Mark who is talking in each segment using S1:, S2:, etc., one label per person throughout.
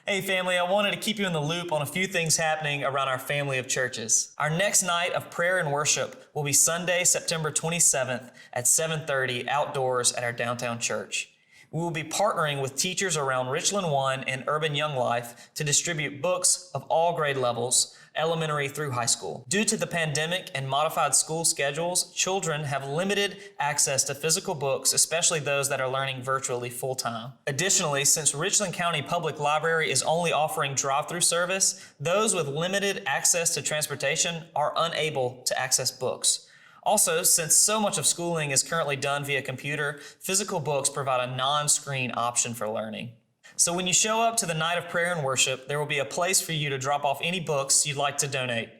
S1: Hey family, I wanted to keep you in the loop on a few things happening around our family of churches. Our next night of prayer and worship will be Sunday, September 27th at 7:30 outdoors at our downtown church. We will be partnering with teachers around Richland One and Urban Young Life to distribute books of all grade levels, elementary through high school. Due to the pandemic and modified school schedules, children have limited access to physical books, especially those that are learning virtually full-time. Additionally, since Richland County Public Library is only offering drive-through service, those with limited access to transportation are unable to access books. Also, since so much of schooling is currently done via computer, physical books provide a non-screen option for learning. So when you show up to the night of prayer and worship, there will be a place for you to drop off any books you'd like to donate.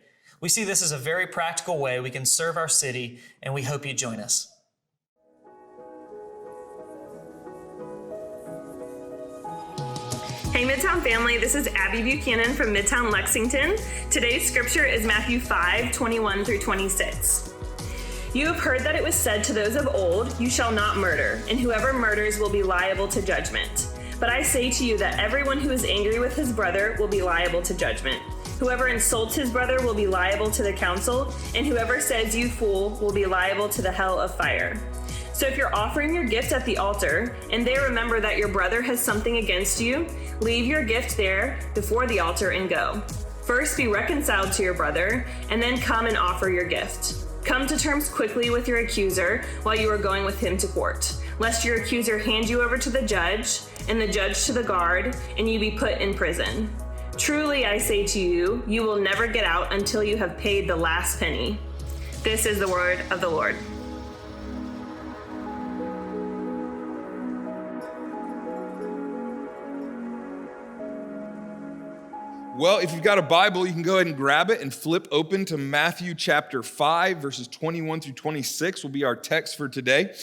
S1: We see this as a very practical way we can serve our city, and we hope you join us.
S2: Hey Midtown family, this is Abby Buchanan from Midtown Lexington. Today's scripture is Matthew 5:21 through 26. You have heard that it was said to those of old, you shall not murder, and whoever murders will be liable to judgment. But I say to you that everyone who is angry with his brother will be liable to judgment. Whoever insults his brother will be liable to the council, and whoever says you fool will be liable to the hell of fire. So if you're offering your gift at the altar, and they remember that your brother has something against you, leave your gift there before the altar and go. First be reconciled to your brother, and then come and offer your gift. Come to terms quickly with your accuser while you are going with him to court, lest your accuser hand you over to the judge, and the judge to the guard, and you be put in prison. Truly I say to you, you will never get out until you have paid the last penny. This is the word of the Lord.
S3: Well, if you've got a Bible, you can go ahead and grab it and flip open to Matthew chapter 5, verses 21 through 26 will be our text for today.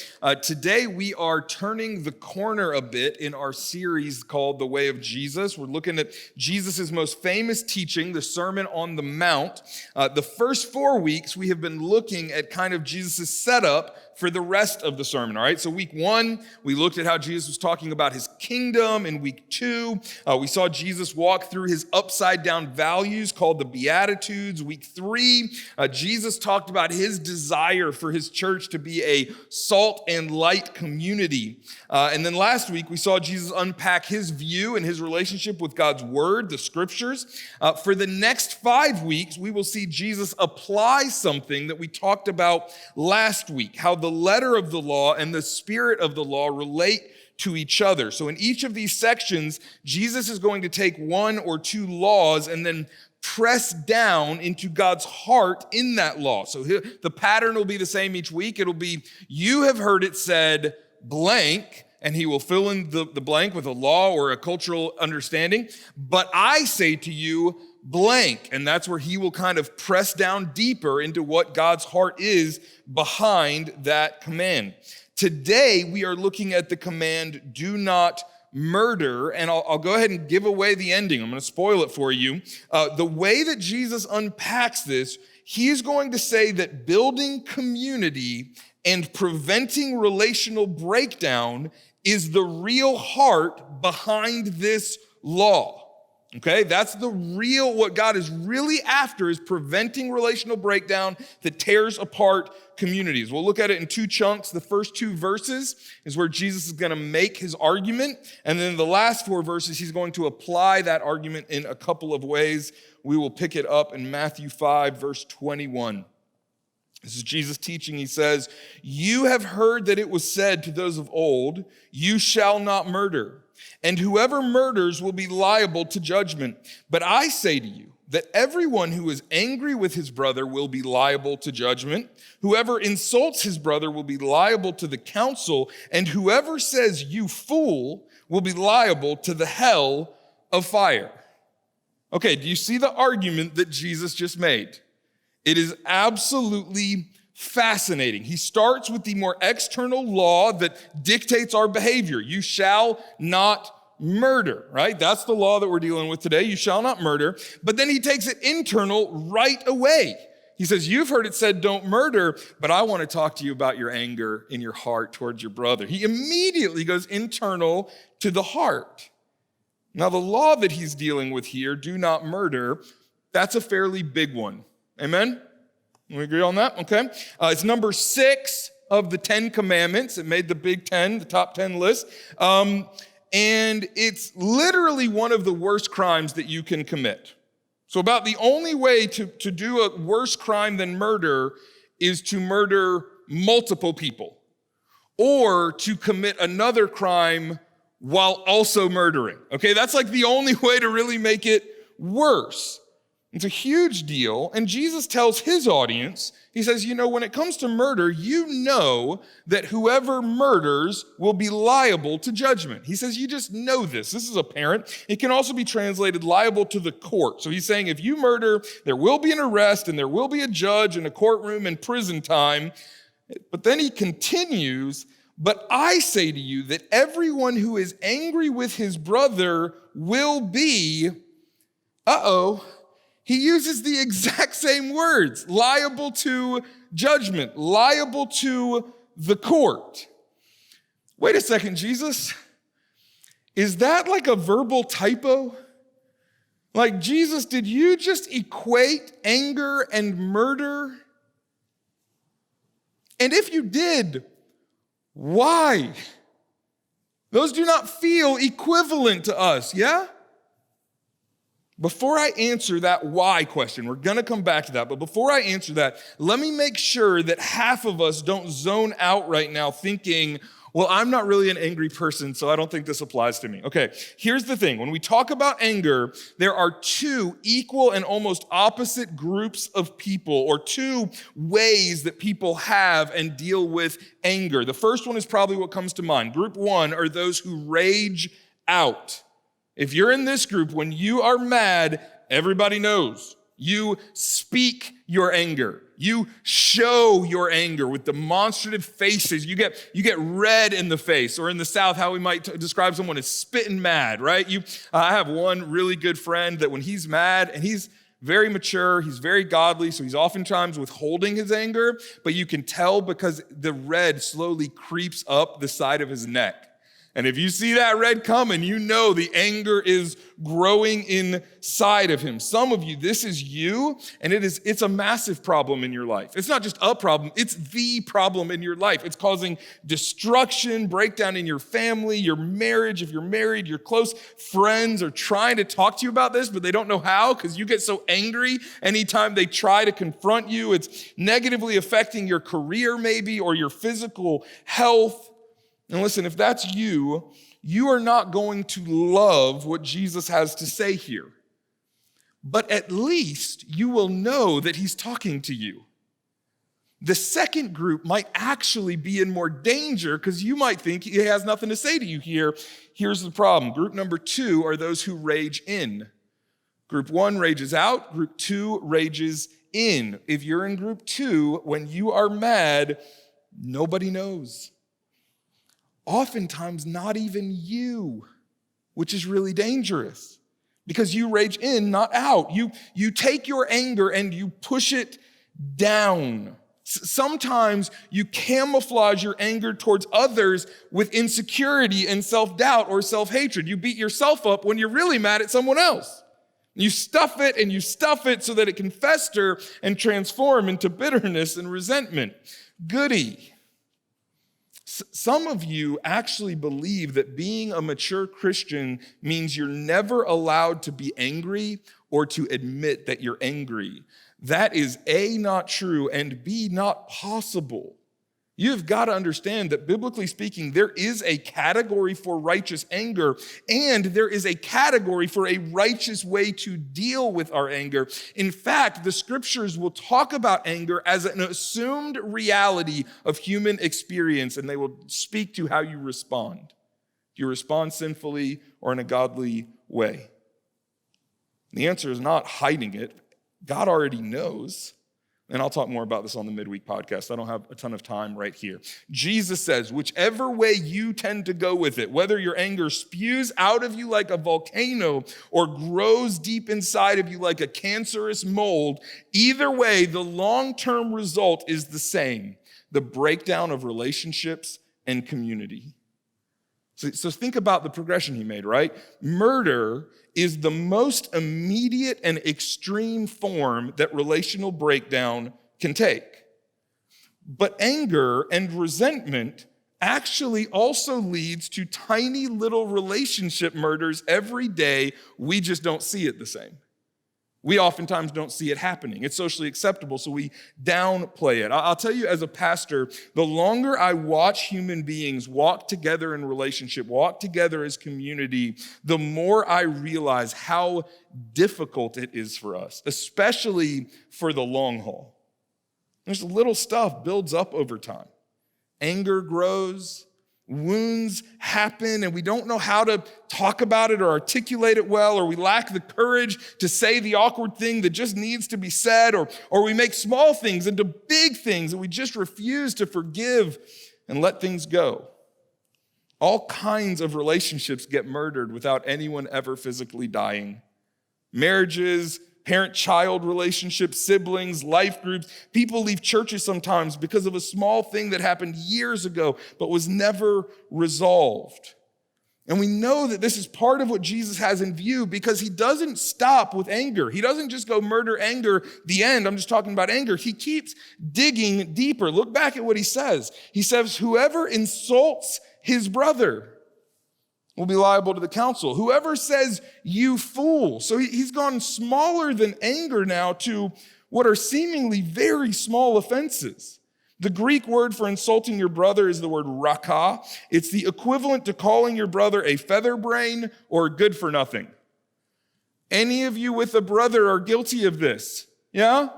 S3: Today, we are turning the corner a bit in our series called The Way of Jesus. We're looking at Jesus' most famous teaching, the Sermon on the Mount. The first 4 weeks, we have been looking at kind of Jesus' setup for the rest of the sermon, all right? So week 1, we looked at how Jesus was talking about his kingdom. In week 2, we saw Jesus walk through his upside down values called the Beatitudes. Week 3, Jesus talked about his desire for his church to be a salt and light community. And then last week, we saw Jesus unpack his view and his relationship with God's word, the scriptures. For the next 5 weeks, we will see Jesus apply something that we talked about last week, how the letter of the law and the spirit of the law relate to each other. So in each of these sections, Jesus is going to take 1 or 2 laws and then press down into God's heart in that law. So the pattern will be the same each week. It'll be, you have heard it said blank, and he will fill in the blank with a law or a cultural understanding. But I say to you, blank. And that's where he will kind of press down deeper into what God's heart is behind that command. Today, we are looking at the command, do not murder, and I'll go ahead and give away the ending. I'm going to spoil it for you. The way that Jesus unpacks this, he's going to say that building community and preventing relational breakdown is the real heart behind this law. Okay, that's what God is really after, is preventing relational breakdown that tears apart communities. We'll look at it in 2 chunks. The first 2 verses is where Jesus is going to make his argument. And then the last 4 verses, he's going to apply that argument in a couple of ways. We will pick it up in Matthew 5, verse 21. This is Jesus teaching. He says, you have heard that it was said to those of old, you shall not murder. And whoever murders will be liable to judgment. But I say to you that everyone who is angry with his brother will be liable to judgment. Whoever insults his brother will be liable to the council. And whoever says, you fool, will be liable to the hell of fire. Okay, do you see the argument that Jesus just made? It is absolutely fascinating. He starts with the more external law that dictates our behavior. You shall not murder, right? That's the law that we're dealing with today. You shall not murder. But then he takes it internal right away. He says, you've heard it said, don't murder, but I want to talk to you about your anger in your heart towards your brother. He immediately goes internal to the heart. Now, the law that he's dealing with here, do not murder, that's a fairly big one. Amen? We agree on that? Okay. It's number 6 of the 10 commandments. It made the Big 10, the top 10 list. And it's literally one of the worst crimes that you can commit. So about the only way to do a worse crime than murder is to murder multiple people or to commit another crime while also murdering. Okay, that's like the only way to really make it worse. It's a huge deal. And Jesus tells his audience, he says, when it comes to murder, you know that whoever murders will be liable to judgment. He says, you just know this. This is apparent. It can also be translated liable to the court. So he's saying if you murder, there will be an arrest and there will be a judge and a courtroom and prison time. But then he continues, but I say to you that everyone who is angry with his brother will be, he uses the exact same words, liable to judgment, liable to the court. Wait a second, Jesus. Is that like a verbal typo? Like, Jesus, did you just equate anger and murder? And if you did, why? Those do not feel equivalent to us, yeah? Before I answer that why question, we're going to come back to that, but before I answer that, let me make sure that half of us don't zone out right now thinking, well, I'm not really an angry person, so I don't think this applies to me. Okay, here's the thing. When we talk about anger, there are 2 equal and almost opposite groups of people, or 2 ways that people have and deal with anger. The first one is probably what comes to mind. Group 1 are those who rage out. If you're in this group, when you are mad, everybody knows. You speak your anger. You show your anger with demonstrative faces. You get red in the face, or in the South, how we might describe someone as spitting mad, right? I have one really good friend that when he's mad, and he's very mature, he's very godly, so he's oftentimes withholding his anger, but you can tell because the red slowly creeps up the side of his neck. And if you see that red coming, you know the anger is growing inside of him. Some of you, this is you, and it's a massive problem in your life. It's not just a problem, it's the problem in your life. It's causing destruction, breakdown in your family, your marriage. If you're married, your close friends are trying to talk to you about this, but they don't know how because you get so angry anytime they try to confront you. It's negatively affecting your career maybe, or your physical health. And listen, if that's you, you are not going to love what Jesus has to say here. But at least you will know that he's talking to you. The second group might actually be in more danger because you might think he has nothing to say to you here. Here's the problem. Group number 2 are those who rage in. Group 1 rages out. Group 2 rages in. If you're in group 2, when you are mad, nobody knows. Oftentimes, not even you, which is really dangerous because you rage in, not out. You take your anger and you push it down. Sometimes you camouflage your anger towards others with insecurity and self-doubt or self-hatred. You beat yourself up when you're really mad at someone else. You stuff it and you stuff it so that it can fester and transform into bitterness and resentment. Goody. Some of you actually believe that being a mature Christian means you're never allowed to be angry or to admit that you're angry. That is A, not true, and B, not possible. You've got to understand that biblically speaking, there is a category for righteous anger, and there is a category for a righteous way to deal with our anger. In fact, the scriptures will talk about anger as an assumed reality of human experience, and they will speak to how you respond. Do you respond sinfully or in a godly way? The answer is not hiding it. God already knows. And I'll talk more about this on the midweek podcast. I don't have a ton of time right here. Jesus says, whichever way you tend to go with it, whether your anger spews out of you like a volcano or grows deep inside of you like a cancerous mold, either way, the long-term result is the same: the breakdown of relationships and community. So think about the progression he made, right? Murder is the most immediate and extreme form that relational breakdown can take. But anger and resentment actually also leads to tiny little relationship murders every day. We just don't see it the same. We oftentimes don't see it happening. It's socially acceptable, so we downplay it. I'll tell you, as a pastor, the longer I watch human beings walk together in relationship, walk together as community, the more I realize how difficult it is for us, especially for the long haul. There's little stuff builds up over time. Anger grows, wounds happen, and we don't know how to talk about it or articulate it well, or we lack the courage to say the awkward thing that just needs to be said, or we make small things into big things, and we just refuse to forgive and let things go. All kinds of relationships get murdered without anyone ever physically dying. Marriages, parent-child relationships, siblings, life groups. People leave churches sometimes because of a small thing that happened years ago but was never resolved. And we know that this is part of what Jesus has in view because he doesn't stop with anger. He doesn't just go murder, anger, the end. I'm just talking about anger. He keeps digging deeper. Look back at what he says. He says, whoever insults his brother will be liable to the council. Whoever says, you fool. So he's gone smaller than anger now to what are seemingly very small offenses. The Greek word for insulting your brother is the word raka. It's the equivalent to calling your brother a featherbrain or good for nothing. Any of you with a brother are guilty of this, yeah?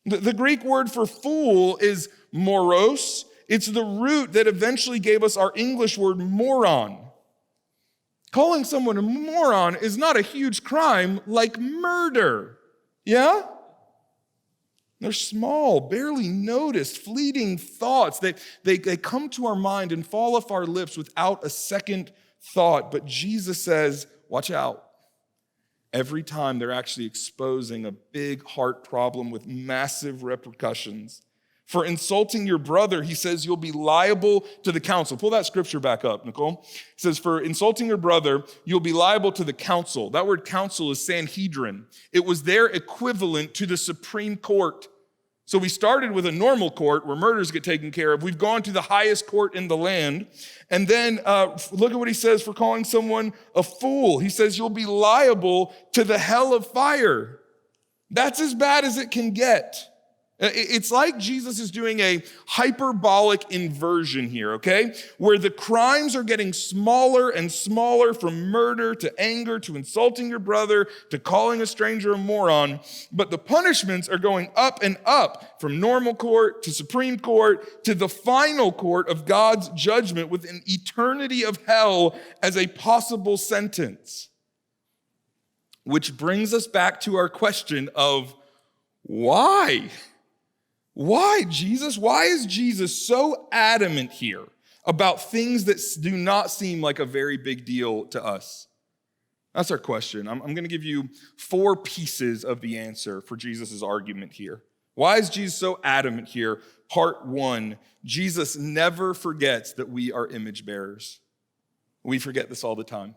S3: The Greek word for fool is moros. It's the root that eventually gave us our English word moron. Calling someone a moron is not a huge crime like murder, yeah? They're small, barely noticed, fleeting thoughts. They come to our mind and fall off our lips without a second thought. But Jesus says, watch out. Every time they're actually exposing a big heart problem with massive repercussions. For insulting your brother, he says you'll be liable to the council. Pull that scripture back up, Nicole. He says, for insulting your brother, you'll be liable to the council. That word council is Sanhedrin. It was their equivalent to the Supreme Court. So we started with a normal court where murders get taken care of. We've gone to the highest court in the land. And then look at what he says for calling someone a fool. He says you'll be liable to the hell of fire. That's as bad as it can get. It's like Jesus is doing a hyperbolic inversion here, okay? Where the crimes are getting smaller and smaller, from murder to anger to insulting your brother to calling a stranger a moron, but the punishments are going up and up, from normal court to Supreme Court to the final court of God's judgment, with an eternity of hell as a possible sentence. Which brings us back to our question of why? Why, Jesus? Why is Jesus so adamant here about things that do not seem like a very big deal to us? That's our question. I'm going to give you 4 pieces of the answer for Jesus' argument here. Why is Jesus so adamant here? Part 1, Jesus never forgets that we are image bearers. We forget this all the time.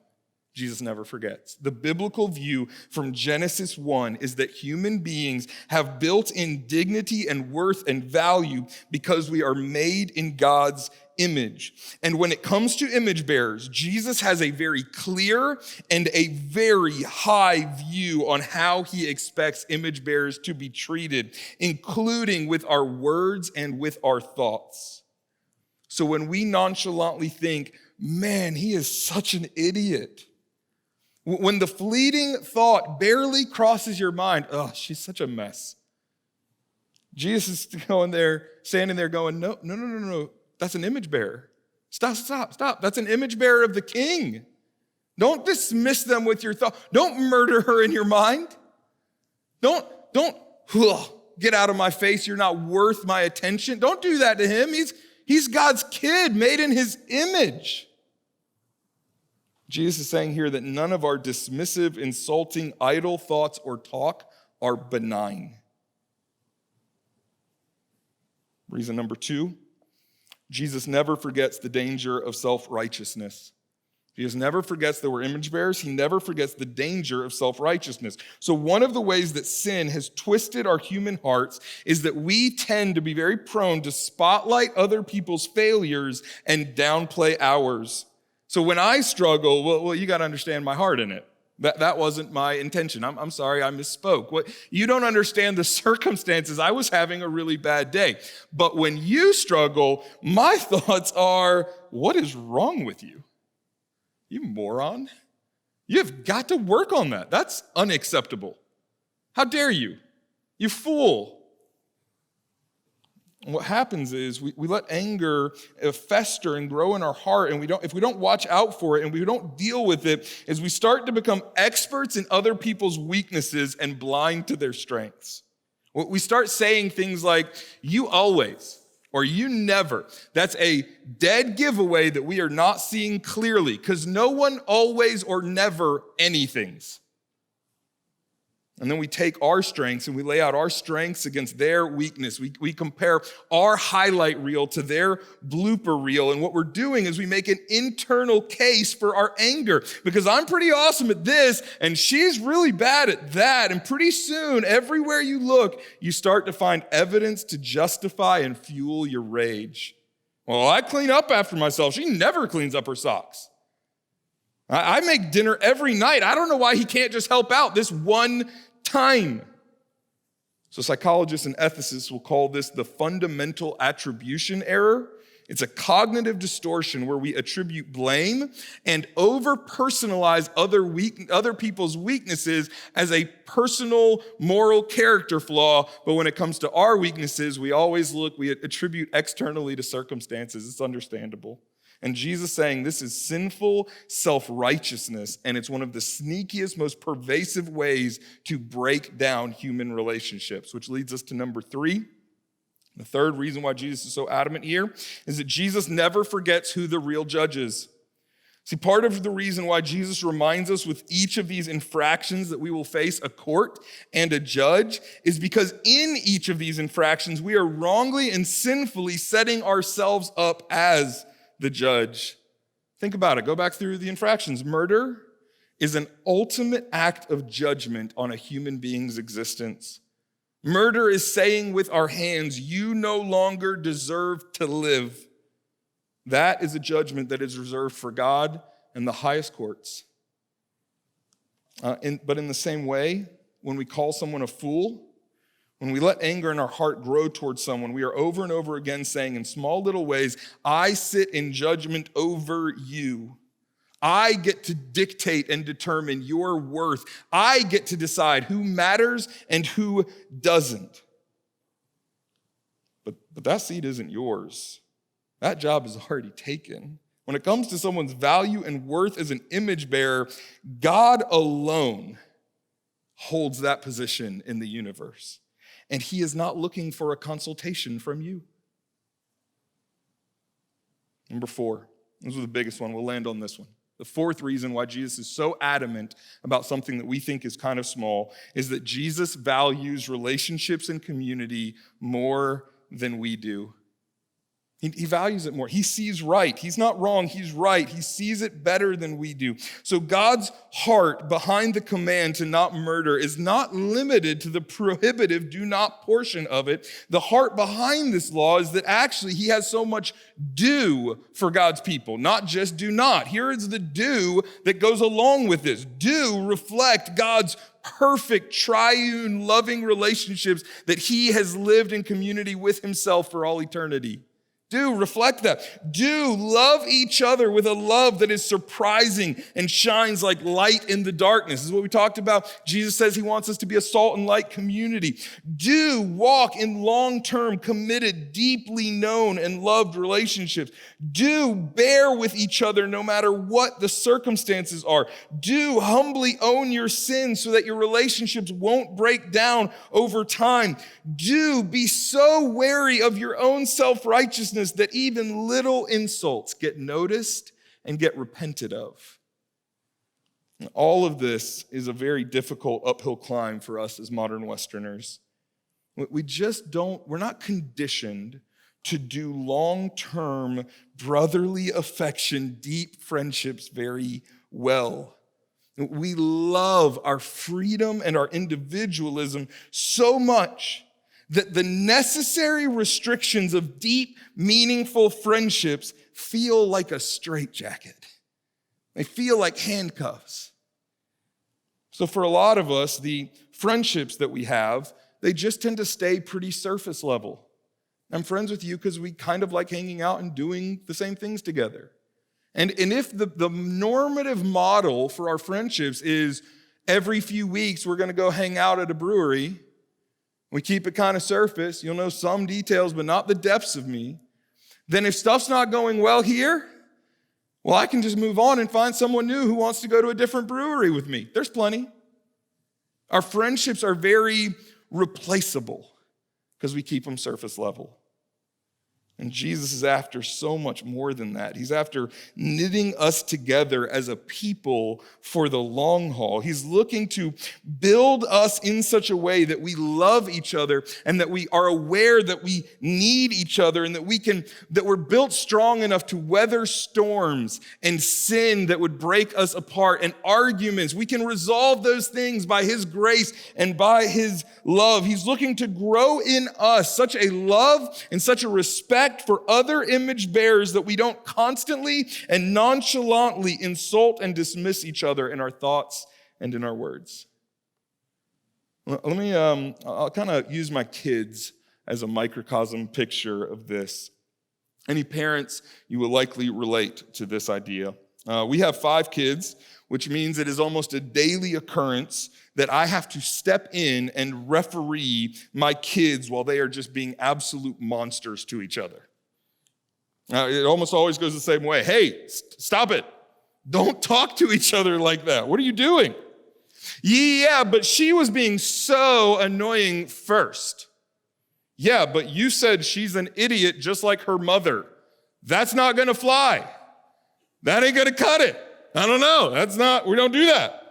S3: Jesus never forgets. The biblical view from Genesis 1 is that human beings have built-in dignity and worth and value because we are made in God's image. And when it comes to image bearers, Jesus has a very clear and a very high view on how he expects image bearers to be treated, including with our words and with our thoughts. So when we nonchalantly think, man, he is such an idiot, when the fleeting thought barely crosses your mind, oh, she's such a mess, Jesus is standing there going, no. That's an image bearer. Stop. That's an image bearer of the King. Don't dismiss them with your thought. Don't murder her in your mind. Don't get out of my face. You're not worth my attention. Don't do that to him. He's God's kid, made in his image. Jesus is saying here that none of our dismissive, insulting, idle thoughts or talk are benign. Reason number 2, Jesus never forgets the danger of self-righteousness. Jesus never forgets that we're image bearers. He never forgets the danger of self-righteousness. So one of the ways that sin has twisted our human hearts is that we tend to be very prone to spotlight other people's failures and downplay ours. So when I struggle, well, you got to understand my heart in it. That wasn't my intention. I'm sorry, I misspoke. You don't understand the circumstances. I was having a really bad day. But when you struggle, my thoughts are, what is wrong with you? You moron. You've got to work on that. That's unacceptable. How dare you? You fool. And what happens is we let anger fester and grow in our heart, and if we don't watch out for it and we don't deal with it, is we start to become experts in other people's weaknesses and blind to their strengths. We start saying things like, you always, or you never. That's a dead giveaway that we are not seeing clearly, because no one always or never anythings. And then we take our strengths and we lay out our strengths against their weakness. We compare our highlight reel to their blooper reel. And what we're doing is we make an internal case for our anger, because I'm pretty awesome at this and she's really bad at that. And pretty soon, everywhere you look, you start to find evidence to justify and fuel your rage. Well, I clean up after myself. She never cleans up her socks. I make dinner every night. I don't know why he can't just help out this one time. So psychologists and ethicists will call this the fundamental attribution error. It's a cognitive distortion where we attribute blame and over-personalize other people's weaknesses as a personal moral character flaw. But when it comes to our weaknesses, we attribute externally to circumstances. It's understandable. And Jesus saying this is sinful self-righteousness, and it's one of the sneakiest, most pervasive ways to break down human relationships, which leads us to number 3. The third reason why Jesus is so adamant here is that Jesus never forgets who the real judge is. See, part of the reason why Jesus reminds us with each of these infractions that we will face a court and a judge is because in each of these infractions, we are wrongly and sinfully setting ourselves up as the judge. Think about it. Go back through the infractions. Murder is an ultimate act of judgment on a human being's existence. Murder is saying with our hands, you no longer deserve to live. That is a judgment that is reserved for God and the highest courts. But in the same way, when we call someone a fool, when we let anger in our heart grow towards someone, we are over and over again saying in small little ways, I sit in judgment over you. I get to dictate and determine your worth. I get to decide who matters and who doesn't. But that seat isn't yours. That job is already taken. When it comes to someone's value and worth as an image bearer, God alone holds that position in the universe. And he is not looking for a consultation from you. Number 4, this was the biggest one. We'll land on this one. The fourth reason why Jesus is so adamant about something that we think is kind of small is that Jesus values relationships and community more than we do. He values it more. He sees right. He's not wrong. He's right. He sees it better than we do. So God's heart behind the command to not murder is not limited to the prohibitive do not portion of it. The heart behind this law is that actually he has so much do for God's people, not just do not. Here is the do that goes along with this. Do reflect God's perfect, triune, loving relationships that he has lived in community with himself for all eternity. Do reflect that. Do love each other with a love that is surprising and shines like light in the darkness. This is what we talked about. Jesus says he wants us to be a salt and light community. Do walk in long-term, committed, deeply known and loved relationships. Do bear with each other no matter what the circumstances are. Do humbly own your sins so that your relationships won't break down over time. Do be so wary of your own self-righteousness that even little insults get noticed and get repented of. And all of this is a very difficult uphill climb for us as modern Westerners. We're not conditioned to do long-term brotherly affection, deep friendships very well. We love our freedom and our individualism so much that the necessary restrictions of deep, meaningful friendships feel like a straitjacket. They feel like handcuffs. So for a lot of us, the friendships that we have, they just tend to stay pretty surface level. I'm friends with you because we kind of like hanging out and doing the same things together. And if the normative model for our friendships is every few weeks we're going to go hang out at a brewery, we keep it kind of surface, you'll know some details but not the depths of me, then if stuff's not going well here, well, I can just move on and find someone new who wants to go to a different brewery with me. There's plenty. Our friendships are very replaceable because we keep them surface level. And Jesus is after so much more than that. He's after knitting us together as a people for the long haul. He's looking to build us in such a way that we love each other and that we are aware that we need each other and that we're built strong enough to weather storms and sin that would break us apart and arguments. We can resolve those things by His grace and by His love. He's looking to grow in us such a love and such a respect for other image bearers that we don't constantly and nonchalantly insult and dismiss each other in our thoughts and in our words. I'll kind of use my kids as a microcosm picture of this. Any parents, you will likely relate to this idea. We have 5 kids, which means it is almost a daily occurrence that I have to step in and referee my kids while they are just being absolute monsters to each other. It almost always goes the same way. Hey, stop it. Don't talk to each other like that. What are you doing? Yeah, but she was being so annoying first. Yeah, but you said she's an idiot just like her mother. That's not going to fly. That ain't going to cut it. I don't know. We don't do that.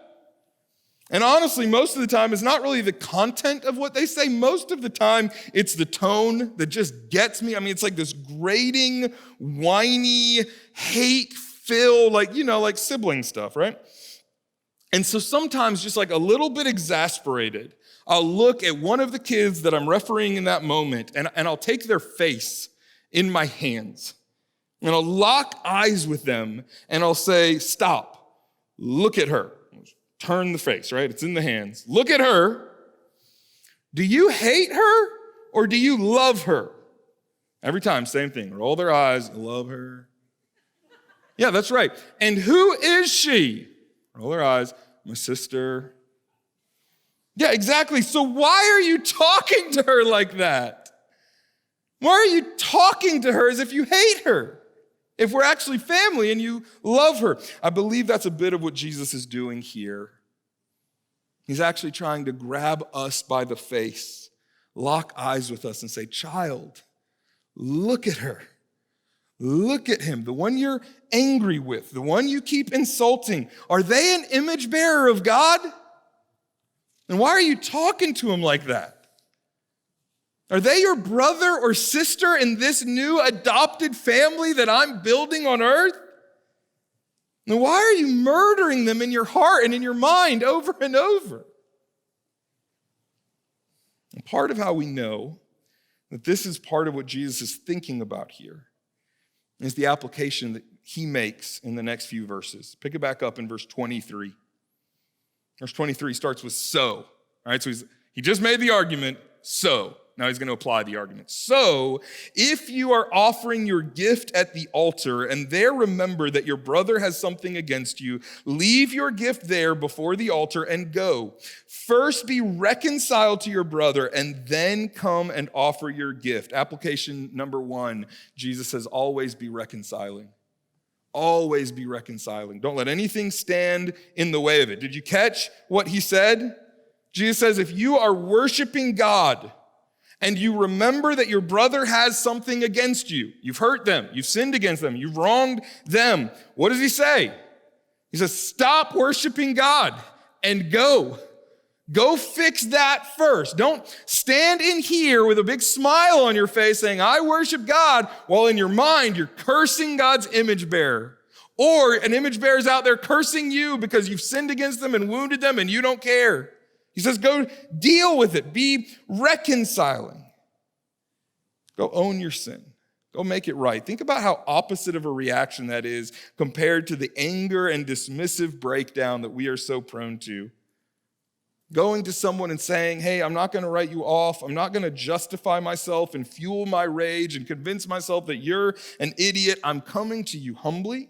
S3: And honestly, most of the time, it's not really the content of what they say. Most of the time, it's the tone that just gets me. I mean, it's like this grating, whiny, hate-filled, like sibling stuff, right? And so sometimes, just like a little bit exasperated, I'll look at one of the kids that I'm refereeing in that moment, and I'll take their face in my hands, and I'll lock eyes with them, and I'll say, stop, look at her. Turn the face, right? It's in the hands. Look at her. Do you hate her or do you love her? Every time, same thing. Roll their eyes. Love her. Yeah, that's right. And who is she? Roll their eyes. My sister. Yeah, exactly. So why are you talking to her like that? Why are you talking to her as if you hate her? If we're actually family and you love her. I believe that's a bit of what Jesus is doing here. He's actually trying to grab us by the face, lock eyes with us and say, child, look at her. Look at him, the one you're angry with, the one you keep insulting. Are they an image bearer of God? And why are you talking to him like that? Are they your brother or sister in this new adopted family that I'm building on earth? And why are you murdering them in your heart and in your mind over and over? And part of how we know that this is part of what Jesus is thinking about here is the application that he makes in the next few verses. Pick it back up in verse 23. Verse 23 starts with so. All right, so he just made the argument, so. Now he's going to apply the argument. So, if you are offering your gift at the altar and there remember that your brother has something against you, leave your gift there before the altar and go. First be reconciled to your brother and then come and offer your gift. Application number 1, Jesus says, always be reconciling. Always be reconciling. Don't let anything stand in the way of it. Did you catch what he said? Jesus says, if you are worshiping God, and you remember that your brother has something against you, you've hurt them, you've sinned against them, you've wronged them, what does he say? He says, stop worshiping God and go. Go fix that first. Don't stand in here with a big smile on your face saying, I worship God, while in your mind you're cursing God's image bearer. Or an image bearer is out there cursing you because you've sinned against them and wounded them and you don't care. He says, go deal with it. Be reconciling. Go own your sin. Go make it right. Think about how opposite of a reaction that is compared to the anger and dismissive breakdown that we are so prone to. Going to someone and saying, hey, I'm not going to write you off. I'm not going to justify myself and fuel my rage and convince myself that you're an idiot. I'm coming to you humbly.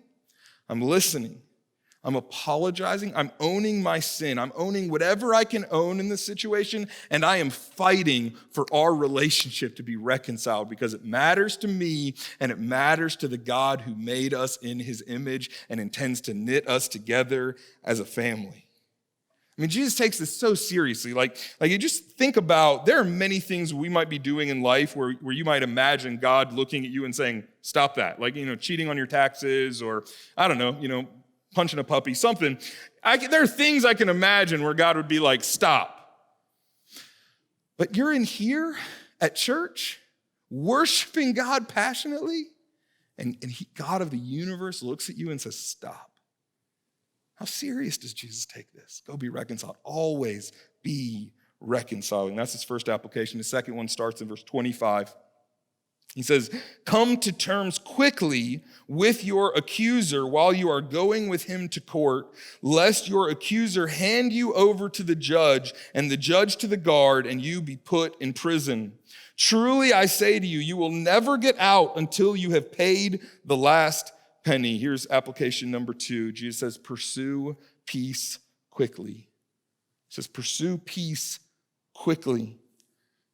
S3: I'm listening. I'm apologizing. I'm owning my sin. I'm owning whatever I can own in this situation, and I am fighting for our relationship to be reconciled because it matters to me and it matters to the God who made us in his image and intends to knit us together as a family. I mean, Jesus takes this so seriously. Like you just think about, there are many things we might be doing in life where you might imagine God looking at you and saying, stop that. Like, cheating on your taxes or, I don't know, punching a puppy, something. There are things I can imagine where God would be like, stop. But you're in here at church, worshiping God passionately, and God of the universe looks at you and says, stop. How serious does Jesus take this? Go be reconciled. Always be reconciling. That's his first application. The second one starts in verse 25. He says, come to terms quickly with your accuser while you are going with him to court, lest your accuser hand you over to the judge and the judge to the guard, and you be put in prison. Truly, I say to you, you will never get out until you have paid the last penny. Here's application number 2. Jesus says, pursue peace quickly. He says, pursue peace quickly.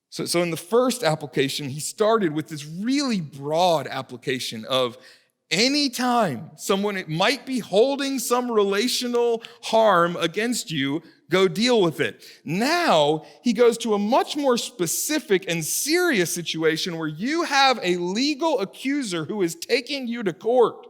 S3: So in the first application, he started with this really broad application of anytime someone might be holding some relational harm against you, go deal with it. Now, he goes to a much more specific and serious situation where you have a legal accuser who is taking you to court.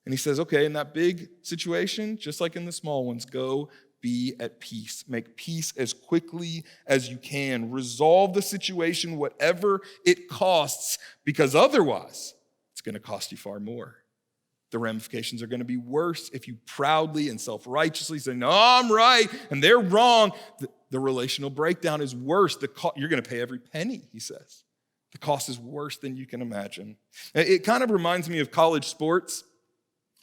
S3: And he says, okay, in that big situation, just like in the small ones, go be at peace. Make peace as quickly as you can. Resolve the situation, whatever it costs, because otherwise, it's going to cost you far more. The ramifications are going to be worse if you proudly and self-righteously say, no, I'm right, and they're wrong. The relational breakdown is worse. You're going to pay every penny, he says. The cost is worse than you can imagine. It kind of reminds me of college sports.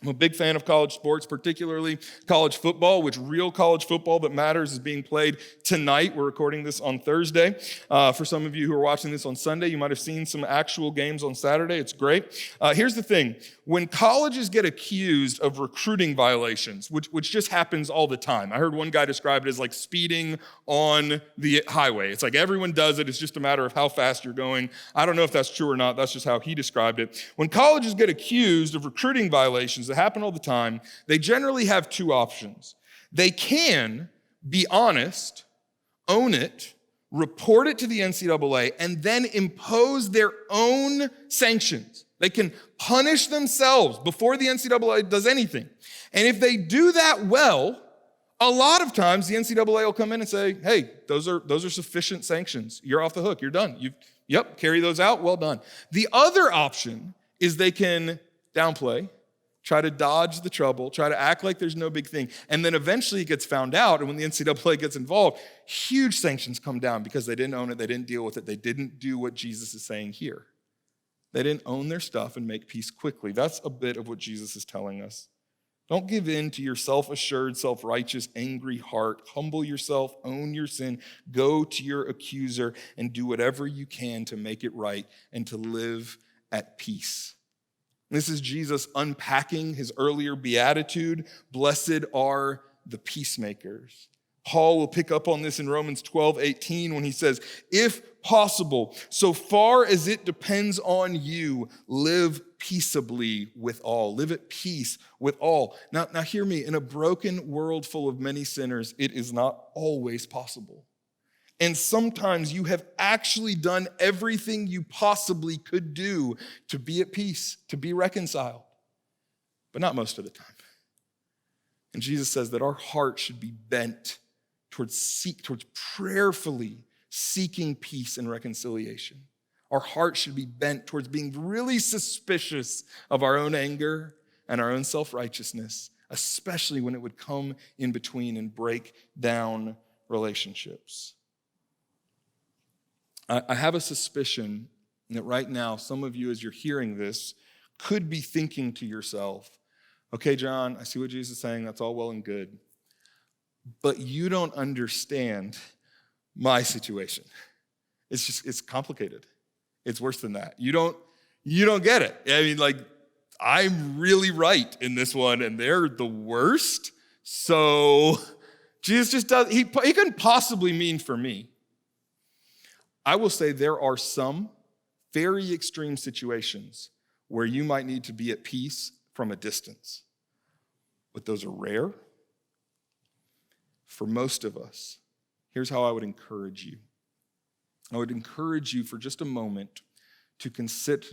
S3: I'm a big fan of college sports, particularly college football, which real college football that matters is being played tonight. We're recording this on Thursday. For some of you who are watching this on Sunday, you might have seen some actual games on Saturday. It's great. Here's the thing. When colleges get accused of recruiting violations, which just happens all the time. I heard one guy describe it as like speeding on the highway. It's like everyone does it. It's just a matter of how fast you're going. I don't know if that's true or not. That's just how he described it. When colleges get accused of recruiting violations that happen all the time, they generally have two options. They can be honest, own it, report it to the NCAA, and then impose their own sanctions. They can punish themselves before the NCAA does anything. And if they do that well, a lot of times the NCAA will come in and say, hey, those are sufficient sanctions. You're off the hook. You're done. Carry those out. Well done. The other option is they can downplay, try to dodge the trouble, try to act like there's no big thing. And then eventually it gets found out. And when the NCAA gets involved, huge sanctions come down because they didn't own it. They didn't deal with it. They didn't do what Jesus is saying here. They didn't own their stuff and make peace quickly. That's a bit of what Jesus is telling us. Don't give in to your self-assured, self-righteous, angry heart. Humble yourself, own your sin, go to your accuser, and do whatever you can to make it right and to live at peace. This is Jesus unpacking his earlier beatitude. Blessed are the peacemakers. Paul will pick up on this in Romans 12:18 when he says, if possible, so far as it depends on you, live peaceably with all. Live at peace with all. Now hear me, in a broken world full of many sinners, it is not always possible. And sometimes you have actually done everything you possibly could do to be at peace, to be reconciled, but not most of the time. And Jesus says that our heart should be bent towards prayerfully seeking peace and reconciliation. Our heart should be bent towards being really suspicious of our own anger and our own self-righteousness, especially when it would come in between and break down relationships. I have a suspicion that right now, some of you, as you're hearing this, could be thinking to yourself, okay, John, I see what Jesus is saying. That's all well and good. But you don't understand my situation. It's complicated. It's worse than that. You don't get it. I mean, like, I'm really right in this one, and they're the worst. So Jesus just does, he couldn't possibly mean for me. I will say there are some very extreme situations where you might need to be at peace from a distance. But those are rare. For most of us, here's how I would encourage you. I would encourage you for just a moment to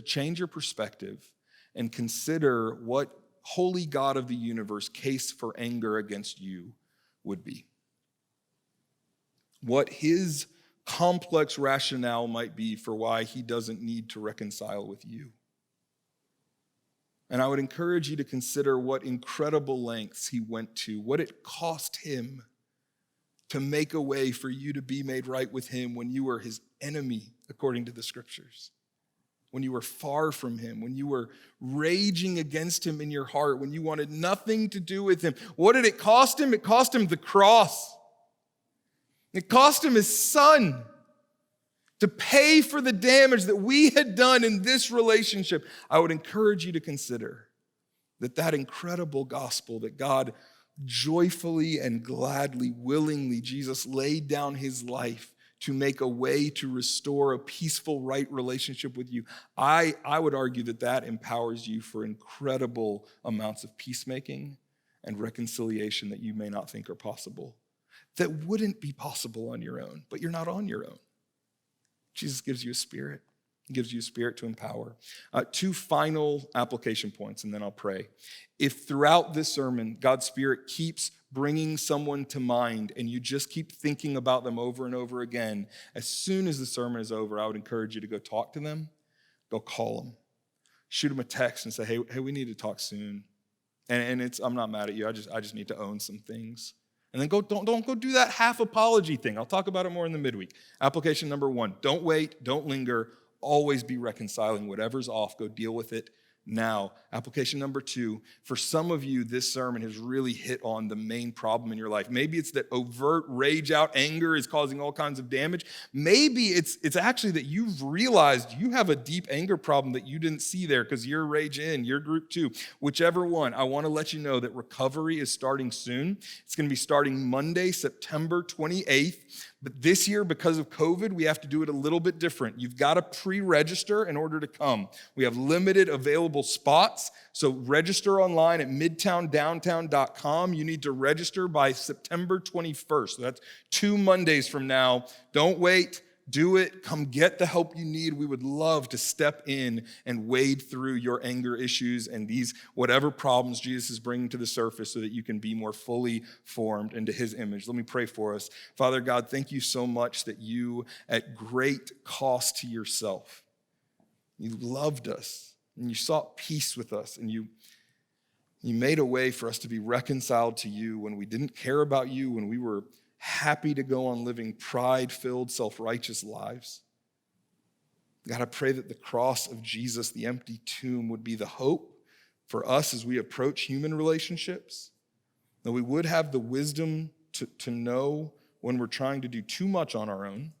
S3: change your perspective and consider what holy God of the universe case for anger against you would be. What his complex rationale might be for why he doesn't need to reconcile with you. And I would encourage you to consider what incredible lengths he went to, what it cost him to make a way for you to be made right with him when you were his enemy, according to the scriptures. When you were far from him, when you were raging against him in your heart, when you wanted nothing to do with him. What did it cost him? It cost him the cross. It cost him his son to pay for the damage that we had done in this relationship. I would encourage you to consider that incredible gospel that God joyfully and gladly, willingly, Jesus laid down his life to make a way to restore a peaceful, right relationship with you. I would argue that empowers you for incredible amounts of peacemaking and reconciliation that you may not think are possible, that wouldn't be possible on your own, but you're not on your own. Jesus gives you a spirit. He gives you a spirit to empower. Two final application points, and then I'll pray. If throughout this sermon, God's Spirit keeps bringing someone to mind and you just keep thinking about them over and over again, as soon as the sermon is over, I would encourage you to go talk to them, go call them, shoot them a text and say, hey, we need to talk soon. And I'm not mad at you. I just need to own some things. And then don't go do that half apology thing. I'll talk about it more in the midweek. Application number 1, don't wait, don't linger, always be reconciling. Whatever's off, go deal with it now. Application number 2, for some of you, this sermon has really hit on the main problem in your life. Maybe it's that overt rage out anger is causing all kinds of damage. Maybe it's actually that you've realized you have a deep anger problem that you didn't see there because you're rage in, you're group 2. Whichever one, I want to let you know that recovery is starting soon. It's going to be starting Monday, September 28th. But this year, because of COVID, we have to do it a little bit different. You've got to pre-register in order to come. We have limited available spots, so register online at midtowndowntown.com. You need to register by September 21st. So that's 2 Mondays from now. Don't wait. Do it. Come get the help you need. We would love to step in and wade through your anger issues and these whatever problems Jesus is bringing to the surface so that you can be more fully formed into his image. Let me pray for us. Father God, thank you so much that you, at great cost to yourself, you loved us and you sought peace with us and you made a way for us to be reconciled to you when we didn't care about you, when we were happy to go on living pride-filled, self-righteous lives. God, I pray that the cross of Jesus, the empty tomb, would be the hope for us as we approach human relationships, that we would have the wisdom to know when we're trying to do too much on our own,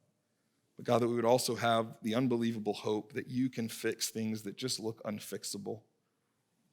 S3: but God, that we would also have the unbelievable hope that you can fix things that just look unfixable.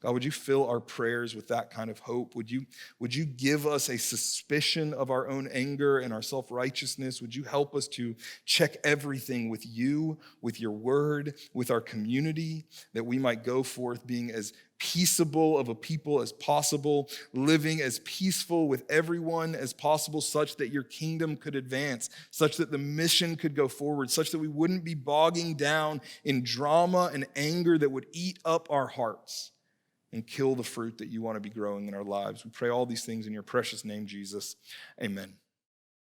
S3: God, would you fill our prayers with that kind of hope? Would you give us a suspicion of our own anger and our self-righteousness? Would you help us to check everything with you, with your word, with our community, that we might go forth being as peaceable of a people as possible, living as peaceful with everyone as possible, such that your kingdom could advance, such that the mission could go forward, such that we wouldn't be bogging down in drama and anger that would eat up our hearts and kill the fruit that you want to be growing in our lives. We pray all these things in your precious name, Jesus. Amen.